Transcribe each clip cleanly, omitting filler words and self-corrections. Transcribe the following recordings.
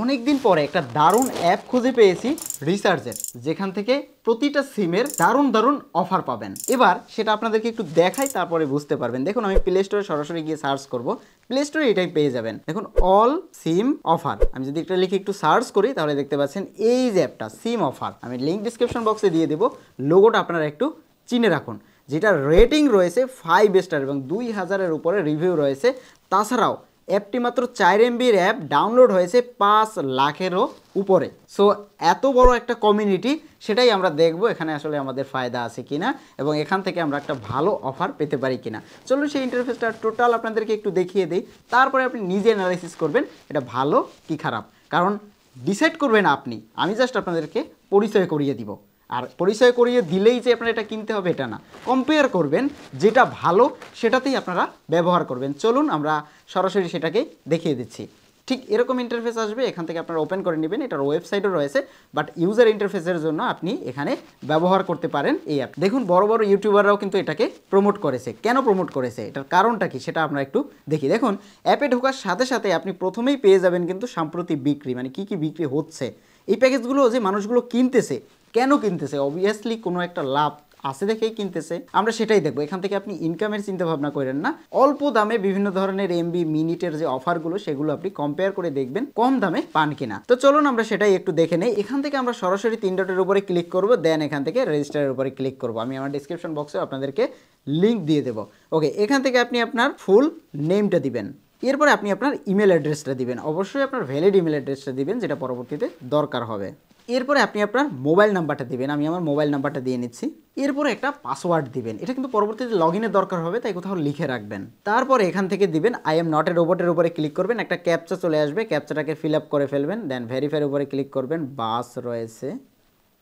অনেকদিন পরে একটা দারুণ অ্যাপ খুঁজে পেয়েছি রিসার্চের, যেখান থেকে প্রতিটা সিমের দারুণ দারুণ অফার পাবেন। এবার সেটা আপনাদেরকে একটু দেখাই, তারপরে বুঝতে পারবেন। দেখুন, আমি প্লে স্টোরে সরাসরি গিয়ে সার্চ করব, প্লে স্টোরে এটাই পেয়ে যাবেন। দেখুন, অল সিম অফার, আমি যদি এটা লিখে একটু সার্চ করি তাহলে দেখতে পাচ্ছেন এই যে অ্যাপটা সিম অফার। আমি লিঙ্ক ডিসক্রিপশন বক্সে দিয়ে দেবো, লোগোটা আপনারা একটু চিনে রাখুন। যেটা রেটিং রয়েছে 5 স্টার এবং 2000-এর উপরে রিভিউ রয়েছে। তাছাড়াও অ্যাপটি মাত্র 4 MBর অ্যাপ, ডাউনলোড হয়েছে 5 লাখেরও উপরে। সো এত বড় একটা কমিউনিটি, সেটাই আমরা দেখব এখানে আসলে আমাদের ফায়দা আছে কিনা এবং এখান থেকে আমরা একটা ভালো অফার পেতে পারি কিনা। চলুন সেই ইন্টারফেসটা টোটাল আপনাদেরকে একটু দেখিয়ে দিই, তারপরে আপনি নিজে অ্যানালাইসিস করবেন এটা ভালো কি খারাপ। কারণ ডিসাইড করবেন আপনি, আমি জাস্ট আপনাদেরকে পরিচয় করিয়ে দিব। আর পরিচয় করিয়ে দিলেই যে আপনারা এটা কিনতে হবে এটা না, কম্পেয়ার করবেন, যেটা ভালো সেটাতেই আপনারা ব্যবহার করবেন। চলুন আমরা সরাসরি সেটাকে দেখিয়ে দিচ্ছি। ঠিক এরকম ইন্টারফেস আসবে, এখান থেকে আপনারা ওপেন করে নেবেন। এটার ওয়েবসাইটও রয়েছে, বাট ইউজার ইন্টারফেসের জন্য আপনি এখানে ব্যবহার করতে পারেন এই অ্যাপ। দেখুন, বড় বড় ইউটিউবাররাও কিন্তু এটাকে প্রমোট করেছে। কেন প্রমোট করেছে, এটার কারণটা কি সেটা আমরা একটু দেখি। দেখুন, অ্যাপে ঢোকার সাথে সাথে আপনি প্রথমেই পেয়ে যাবেন কিন্তু সাম্প্রতিক বিক্রি, মানে কী কী বিক্রি হচ্ছে, এই প্যাকেজগুলো যে মানুষগুলো কিনতেছে, কেন কিনতেছে, অবভিয়াসলি কোনো একটা লাভ আছে দেখেই কিনতেছে, আমরা সেটাই দেখবো। এখান থেকে আপনি ইনকামের চিন্তা ভাবনা করেন না, অল্প দামে বিভিন্ন ধরনের এমবি মিনিটের যে অফারগুলো সেগুলো আপনি কম্পেয়ার করে দেখবেন কম দামে পান কিনা। তো চলুন আমরা সেটাই একটু দেখে নেই। এখান থেকে আমরা সরাসরি 3 ডটের উপরে ক্লিক করব, দেন এখান থেকে রেজিস্টারের উপরে ক্লিক করব। আমি আমার ডিসক্রিপশন বক্সে আপনাদেরকে লিঙ্ক দিয়ে দেবো। ওকে, এখান থেকে আপনি আপনার ফুল নেমটা দিবেন, এরপরে আপনি আপনার ইমেল অ্যাড্রেসটা দিবেন। অবশ্যই আপনার ভ্যালিড ইমেল অ্যাড্রেসটা দিবেন, যেটা পরবর্তীতে দরকার হবে। এরপরে আপনি আপনার মোবাইল নাম্বারটা দিবেন, আমি আমার মোবাইল নাম্বারটা দিয়ে নিচ্ছি। এরপরে একটা পাসওয়ার্ড দিবেন, এটা কিন্তু পরবর্তীতে লগ ইনের দরকার হবে, তাই কোথাও লিখে রাখবেন। তারপরে এখান থেকে দিবেন আই এম নট এ রোবটের উপরে ক্লিক করবেন, একটা ক্যাপচা চলে আসবে, ক্যাপচাটাকে ফিল আপ করে ফেলবেন। দেন ভেরিফাইয়ের উপরে ক্লিক করবেন, বাস রয়েছে,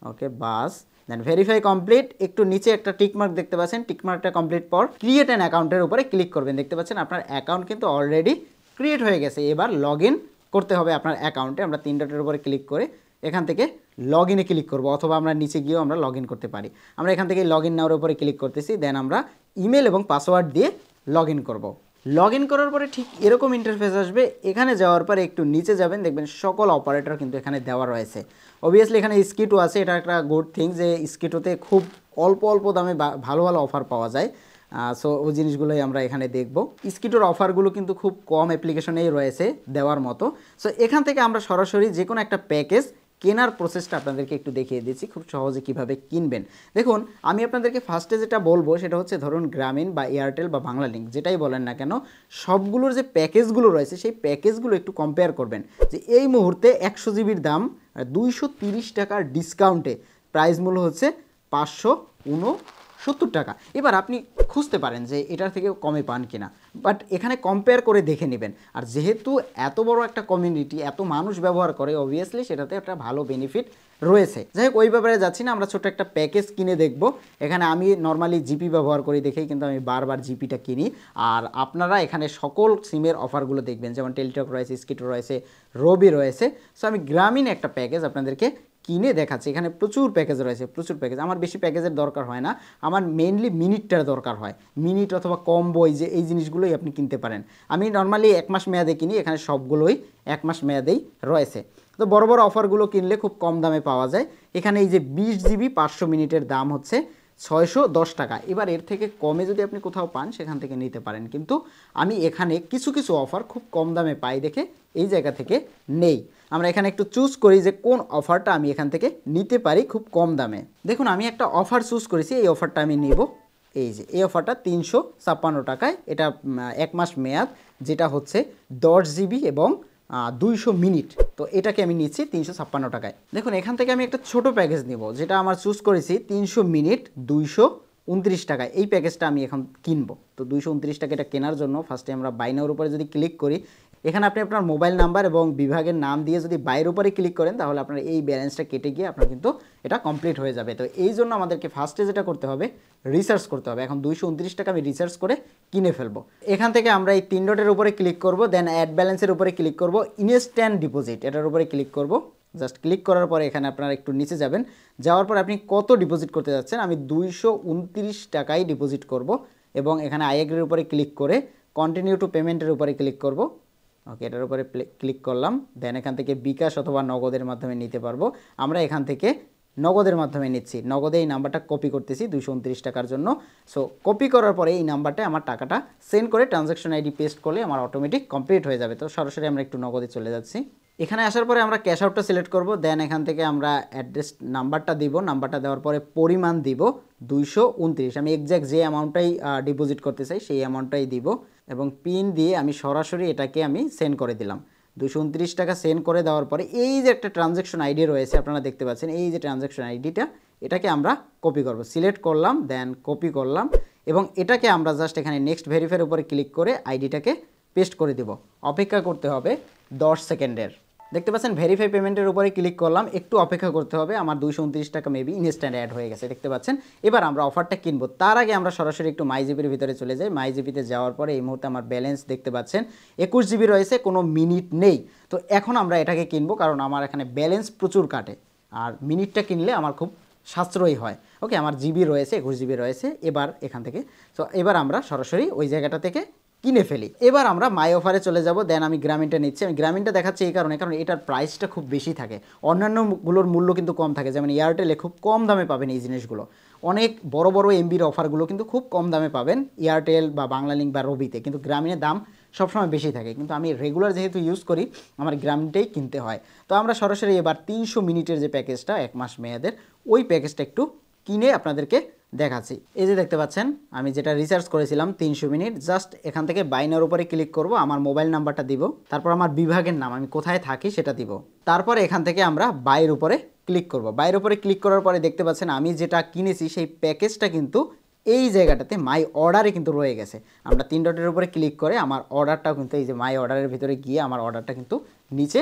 ওকে বাস। দেন ভেরিফাই কমপ্লিট। একটু নিচে একটা টিকমার্ক দেখতে পাচ্ছেন, টিকমার্কটা কমপ্লিট পর ক্রিয়েট অ্যান অ্যাকাউন্টের উপরে ক্লিক করবেন। দেখতে পাচ্ছেন আপনার অ্যাকাউন্ট কিন্তু অলরেডি ক্রিয়েট হয়ে গেছে। এবার লগ ইন করতে হবে আপনার অ্যাকাউন্টে। আমরা 3 ডটের উপরে ক্লিক করে এখান থেকে লগ ইনে ক্লিক করবো, অথবা আমরা নিচে গিয়েও আমরা লগ ইন করতে পারি। আমরা এখান থেকে লগ ইন নেওয়ার উপরে ক্লিক করতেছি, দেন আমরা ইমেল এবং পাসওয়ার্ড দিয়ে লগ ইন করবো। লগ ইন করার পরে ঠিক এরকম ইন্টারফেস আসবে। এখানে যাওয়ার পরে একটু নিচে যাবেন, দেখবেন সকল অপারেটর কিন্তু এখানে দেওয়া রয়েছে। অবভিয়াসলি এখানে স্কিটো আছে, এটা একটা গুড থিং যে স্কিটোতে খুব অল্প অল্প দামে ভালো ভালো অফার পাওয়া যায়। সো ওই জিনিসগুলোই আমরা এখানে দেখব। স্কিটোর অফারগুলো কিন্তু খুব কম অ্যাপ্লিকেশনেই রয়েছে দেওয়ার মতো। সো এখান থেকে আমরা সরাসরি যে কোনো একটা প্যাকেজ কেনার প্রসেসটা আপনাদেরকে একটু দেখিয়ে দিচ্ছি খুব সহজে কিভাবে কিনবেন। দেখুন, আমি আপনাদেরকে ফার্স্টে যেটা বলবো সেটা হচ্ছে, ধরুন গ্রামীণ বা এয়ারটেল বা বাংলালিংক যেটাই বলেন না কেন, সবগুলোর যে প্যাকেজগুলো রয়েছে সেই প্যাকেজগুলো একটু কম্পেয়ার করবেন। যে এই মুহূর্তে 100 জিবির দাম 230 টাকার ডিসকাউন্টে প্রাইস মূল্য হচ্ছে 569 টাকা। এবার আপনি খুঁজতে পারেন যে এটার থেকে কমে পান কিনা, বাট এখানে কম্পেয়ার করে দেখে নেবেন। আর যেহেতু এত বড় একটা কমিউনিটি, এত মানুষ ব্যবহার করে, অবভিয়াসলি সেটাতে একটা ভালো বেনিফিট রয়েছে। যাই হোক, ওই ব্যাপারে যাচ্ছি না, আমরা ছোট একটা প্যাকেজ কিনে দেখব। এখানে আমি নর্মালি জিপি ব্যবহার করি দেখেই কিন্তু আমি বারবার জিপিটা কিনি। আর আপনারা এখানে সকল সিমের অফারগুলো দেখবেন, যেমন টেলিটক রয়েছে, স্কিটো রয়েছে, রবি রয়েছে। সো আমি গ্রামীণ একটা প্যাকেজ আপনাদেরকে কিনে দেখাচ্ছি। এখানে প্রচুর প্যাকেজ রয়েছে, প্রচুর প্যাকেজ। আমার বেশি প্যাকেজের দরকার হয় না, আমার মেইনলি মিনিটটার দরকার হয়। মিনিট অথবা কম্বো, যে এই জিনিসগুলোই আপনি কিনতে পারেন। আমি নর্মালি 1 মাস মেয়াদে কিনি, এখানে সবগুলোই 1 মাস মেয়াদেই রয়েছে। তো বড় বড় অফারগুলো কিনলে খুব কম দামে পাওয়া যায়। এখানে এই যে 20 জিবি 500 মিনিটের দাম হচ্ছে 610 টাকা। এবার এর থেকে কমে যদি আপনি কোথাও পান সেখান থেকে নিতে পারেন, কিন্তু আমি এখানে কিছু কিছু অফার খুব কম দামে পাই দেখে এই জায়গা থেকে নেই। আমরা এখানে একটু চুজ করি যে কোন অফারটা আমি এখান থেকে নিতে পারি খুব কম দামে। দেখুন, আমি একটা অফার চুজ করেছি, এই অফারটা আমি নেব। এই যে এই অফারটা 356 টাকায়, এটা 1 মাস মেয়াদ, যেটা হচ্ছে 10 জিবি এবং 200 মিনিট। তো এটাকে আমি নিচ্ছি 356 টাকায়। দেখুন, এখান থেকে আমি একটা ছোট প্যাকেজ নিব, যেটা আমার চুজ করেছি 300 মিনিট 229 টাকায়। এই প্যাকেজটা আমি এখন কিনবো। তো 229 টাকা এটা কেনার জন্য ফার্স্টে আমরা বাই নাওর উপরে যদি ক্লিক করি, এখানে আপনি আপনার মোবাইল নাম্বার এবং বিভাগের নাম দিয়ে যদি বাইরের উপরে ক্লিক করেন, তাহলে আপনার এই ব্যালেন্সটা কেটে গিয়ে আপনার কিন্তু এটা কমপ্লিট হয়ে যাবে। তো এই জন্য আমাদেরকে ফার্স্টে যেটা করতে হবে, রিসার্চ করতে হবে। এখন 229 টাকা আমি রিসার্চ করে কিনে ফেলবো। এখান থেকে আমরা এই 3 ডটের উপরে ক্লিক করব, দেন অ্যাড ব্যালেন্সের উপরে ক্লিক করব, ইনস্ট্যান্ট ডিপোজিট এটার উপরে ক্লিক করব। জাস্ট ক্লিক করার পরে এখানে আপনারা একটু নিচে যাবেন, যাওয়ার পর আপনি কত ডিপোজিট করতে যাচ্ছেন। আমি 229 টাকাই ডিপোজিট করব এবং এখানে আই এগ্রির উপরে ক্লিক করে কন্টিনিউ টু পেমেন্টের উপরে ক্লিক করব। ওকে, এটার উপরে ক্লিক করলাম। দেন এখান থেকে বিকাশ অথবা নগদের মাধ্যমে নিতে পারবো। আমরা এখান থেকে নগদের মাধ্যমে নিচ্ছি। নগদে এই নাম্বারটা কপি করতেছি 229 টাকার জন্য। সো কপি করার পরে এই নাম্বারটা আমার টাকাটা সেন্ড করে ট্রানজ্যাকশন আইডি পেস্ট করলে আমার অটোমেটিক কমপ্লিট হয়ে যাবে। তো সরাসরি আমরা একটু নগদে চলে যাচ্ছি। এখানে আসার পরে আমরা ক্যাশ আউটটা সিলেক্ট করব। দেন এখান থেকে আমরা অ্যাড্রেস নাম্বারটা দিব। নাম্বারটা দেওয়ার পরে পরিমাণ দিব 229। আমি এক্স্যাক্ট যে অ্যামাউন্টটাই ডিপোজিট করতে চাই সেই অ্যামাউন্টটাই দিব এবং পিন দিয়ে আমি সরাসরি এটাকে আমি সেন্ড করে দিলাম। 229 টাকা সেন্ড করে দেওয়ার পরে এই যে একটা ট্রানজ্যাকশন আইডি রয়েছে আপনারা দেখতে পাচ্ছেন, এই যে ট্রানজ্যাকশন আইডিটা, এটাকে আমরা কপি করব। সিলেক্ট করলাম, দেন কপি করলাম এবং এটাকে আমরা জাস্ট এখানে নেক্সট ভেরিফাইয়ের উপরে ক্লিক করে আইডিটাকে পেস্ট করে দিব। অপেক্ষা করতে হবে 10 সেকেন্ডের। দেখতে পাচ্ছেন ভেরিফাই পেমেন্টের উপরে ক্লিক করলাম, একটু অপেক্ষা করতে হবে। আমার 229 টাকা মেবি ইনস্ট্যান্ট অ্যাড হয়ে গেছে, দেখতে পাচ্ছেন। এবার আমরা অফারটা কিনবো, তার আগে আমরা সরাসরি একটু মাই জিবির ভিতরে চলে যাই। মাই জিবিতে যাওয়ার পরে এই মুহূর্তে আমার ব্যালেন্স দেখতে পাচ্ছেন 21 জিবি রয়েছে, কোনো মিনিট নেই। তো এখন আমরা এটাকে কিনবো, কারণ আমার এখানে ব্যালেন্স প্রচুর কাটে আর মিনিটটা কিনলে আমার খুব সাশ্রয়ী হয়। ওকে, আমার জিবি রয়েছে 21 জিবি রয়েছে। এবার এখান থেকে এবার আমরা সরাসরি ওই জায়গাটা থেকে কিনে ফেলি। এবার আমরা মাই অফারে চলে যাব। দেন আমি গ্রামীণটা নিচ্ছি। আমি গ্রামীণটা দেখাচ্ছি এই কারণে, কারণ এটার প্রাইসটা খুব বেশি থাকে, অন্যান্যগুলোর মূল্য কিন্তু কম থাকে। যেমন এয়ারটেলে খুব কম দামে পাবেন এই জিনিসগুলো, অনেক বড় বড় এমবির অফারগুলো কিন্তু খুব কম দামে পাবেন এয়ারটেল বা বাংলালিংক বা রবিতে, কিন্তু গ্রামীণের দাম সবসময় বেশি থাকে। কিন্তু আমি রেগুলার যেহেতু ইউজ করি আমার গ্রামীণটাই কিনতে হয়। তো আমরা সরাসরি এবার 300 মিনিটের যে প্যাকেজটা 1 মাস মেয়াদের, ওই প্যাকেজটা একটু কিনে আপনাদেরকে দেখাচ্ছি। এই যে দেখতে পাচ্ছেন আমি যেটা রিচার্জ করেছিলাম 300 মিনিট, জাস্ট এখান থেকে বাইনার উপরে ক্লিক করব, আমার মোবাইল নাম্বারটা দিব, তারপর আমার বিভাগের নাম আমি কোথায় থাকি সেটা দিব, তারপর এখান থেকে আমরা বাইয়ের উপরে ক্লিক করব। বাইয়ের উপরে ক্লিক করার পরে দেখতে পাচ্ছেন আমি যেটা কিনেছি সেই প্যাকেজটা কিন্তু এই জায়গাটাতে মাই অর্ডারে কিন্তু রয়ে গেছে। আমরা 3 ডটের উপরে ক্লিক করে আমার অর্ডারটাও কিন্তু এই যে মাই অর্ডারের ভিতরে গিয়ে আমার অর্ডারটা কিন্তু নিচে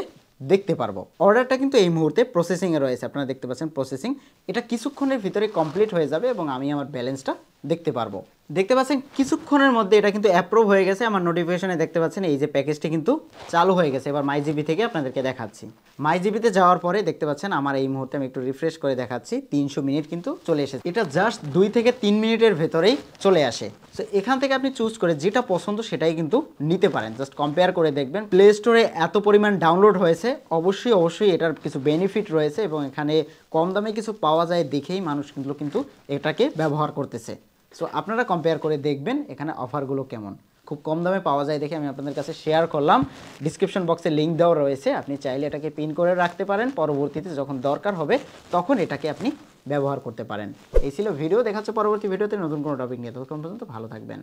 দেখতে পারবো। অর্ডারটা কিন্তু এই মুহূর্তে প্রসেসিংয়ে রয়েছে, আপনারা দেখতে পাচ্ছেন প্রসেসিং। এটা কিছুক্ষণের ভিতরে কমপ্লিট হয়ে যাবে এবং আমি আমার ব্যালেন্সটা দেখতে পারবো। দেখতে পাচ্ছেন কিছুক্ষণের মধ্যে এটা কিন্তু অ্যাপ্রুভ হয়ে গেছে। আমার নোটিফিকেশনে দেখতে পাচ্ছেন এই যে প্যাকেজটি কিন্তু চালু হয়ে গেছে। এবার মাই জিবি থেকে আপনাদেরকে দেখাচ্ছি। মাই জিবিতে যাওয়ার পরে দেখতে পাচ্ছেন আমার এই মুহূর্তে আমি একটু রিফ্রেশ করে দেখাচ্ছি 300 মিনিট কিন্তু চলে এসেছে। এটা জাস্ট 2 থেকে 3 মিনিটের ভেতরেই চলে আসে। সো এখান থেকে আপনি চুজ করে যেটা পছন্দ সেটাই কিন্তু নিতে পারেন। জাস্ট কম্পেয়ার করে দেখবেন। প্লে স্টোরে এত পরিমাণ ডাউনলোড হয়েছে, অবশ্যই এটার কিছু বেনিফিট রয়েছে এবং এখানে কম দামে কিছু পাওয়া যায় দেখেই মানুষ কিন্তু এটাকে ব্যবহার করতেছে। সো আপনারা কম্পেয়ার করে দেখবেন এখানে অফারগুলো কেমন। খুব কম দামে পাওয়া যায় দেখে আমি আপনাদের কাছে শেয়ার করলাম। ডিসক্রিপশন বক্সে লিঙ্ক দেওয়া রয়েছে, আপনি চাইলে এটাকে পিন করে রাখতে পারেন, পরবর্তীতে যখন দরকার হবে তখন এটাকে আপনি ব্যবহার করতে পারেন। এই ছিল ভিডিও, দেখাচ্ছে পরবর্তী ভিডিওতে নতুন কোনো টপিক নিয়ে। ততক্ষণ পর্যন্ত ভালো থাকবেন।